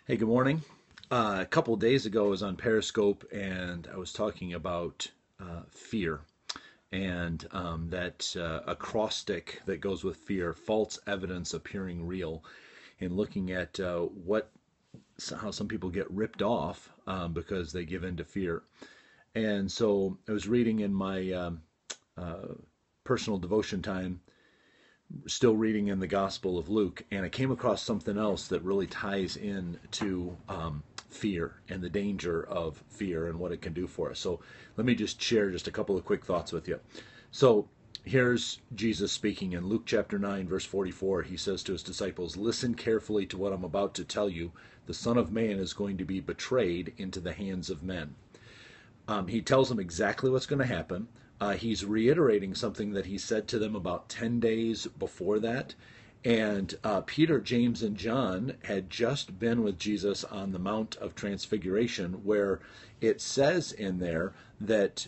Hey, good morning. A couple of days ago, I was on Periscope and I was talking about fear and that acrostic that goes with fear, false evidence appearing real, and looking at how some people get ripped off because they give in to fear. And so I was reading in my personal devotion time, still reading in the Gospel of Luke, and I came across something else that really ties in to fear and the danger of fear and what it can do for us. So let me just share just a couple of quick thoughts with you. So here's Jesus speaking in Luke chapter 9, verse 44. He says to his disciples, "Listen carefully to what I'm about to tell you. The Son of Man is going to be betrayed into the hands of men." He tells them exactly what's going to happen. He's reiterating something that he said to them about 10 days before that. And Peter, James, and John had just been with Jesus on the Mount of Transfiguration, where it says in there that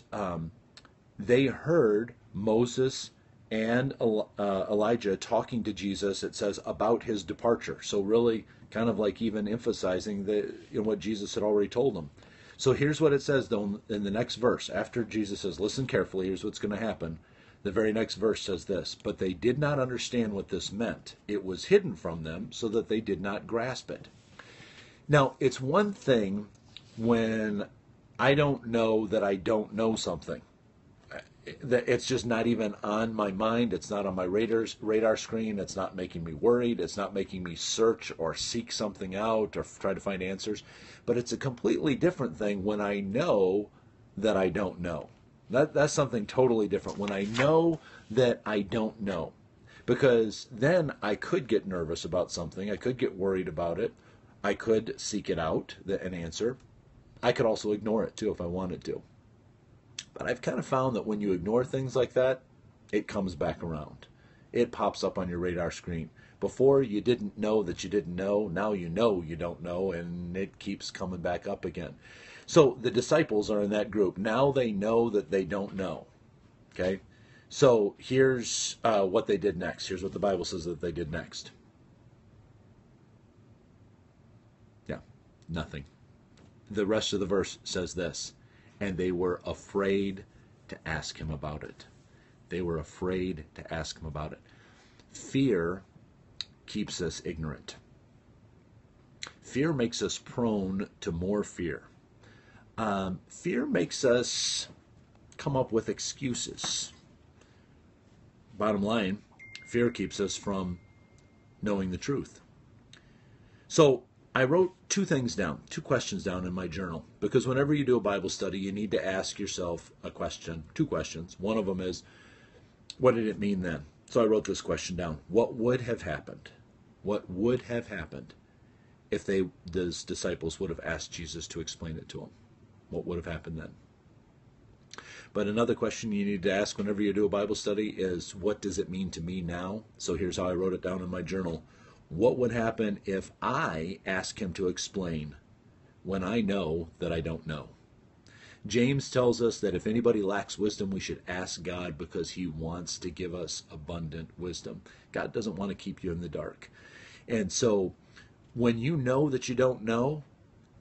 they heard Moses and Elijah talking to Jesus, it says, about his departure. So really kind of like even emphasizing what Jesus had already told them. So here's what it says, though, in the next verse. After Jesus says, listen carefully, here's what's going to happen. The very next verse says this: "But they did not understand what this meant. It was hidden from them so that they did not grasp it." Now, it's one thing when I don't know that I don't know something. That it's just not even on my mind. It's not on my radar screen. It's not making me worried. It's not making me search or seek something out or try to find answers. But it's a completely different thing when I know that I don't know. That's something totally different. When I know that I don't know. Because then I could get nervous about something. I could get worried about it. I could seek it out, an answer. I could also ignore it too if I wanted to. But I've kind of found that when you ignore things like that, it comes back around. It pops up on your radar screen. Before, you didn't know that you didn't know. Now you know you don't know, and it keeps coming back up again. So the disciples are in that group. Now they know that they don't know. Okay? So here's what they did next. Here's what the Bible says that they did next. Yeah, nothing. The rest of the verse says this: "And they were afraid to ask him about it." They were afraid to ask him about it. Fear keeps us ignorant. Fear makes us prone to more fear. Fear makes us come up with excuses. Bottom line, fear keeps us from knowing the truth. So I wrote two questions down in my journal, because whenever you do a Bible study, you need to ask yourself a question, two questions. One of them is, what did it mean then? So I wrote this question down. What would have happened? What would have happened if those disciples would have asked Jesus to explain it to them? What would have happened then? But another question you need to ask whenever you do a Bible study is, what does it mean to me now? So here's how I wrote it down in my journal. What would happen if I ask him to explain when I know that I don't know? James tells us that if anybody lacks wisdom, we should ask God, because he wants to give us abundant wisdom. God doesn't want to keep you in the dark. And so when you know that you don't know,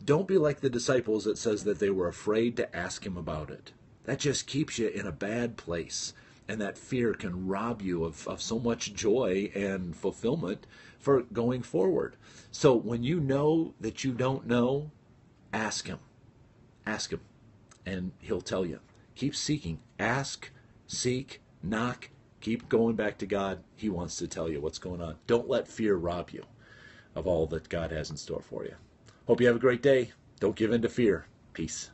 don't be like the disciples that says that they were afraid to ask him about it. That just keeps you in a bad place. And that fear can rob you of so much joy and fulfillment for going forward. So when you know that you don't know, ask him. Ask him, and he'll tell you. Keep seeking. Ask, seek, knock. Keep going back to God. He wants to tell you what's going on. Don't let fear rob you of all that God has in store for you. Hope you have a great day. Don't give in to fear. Peace.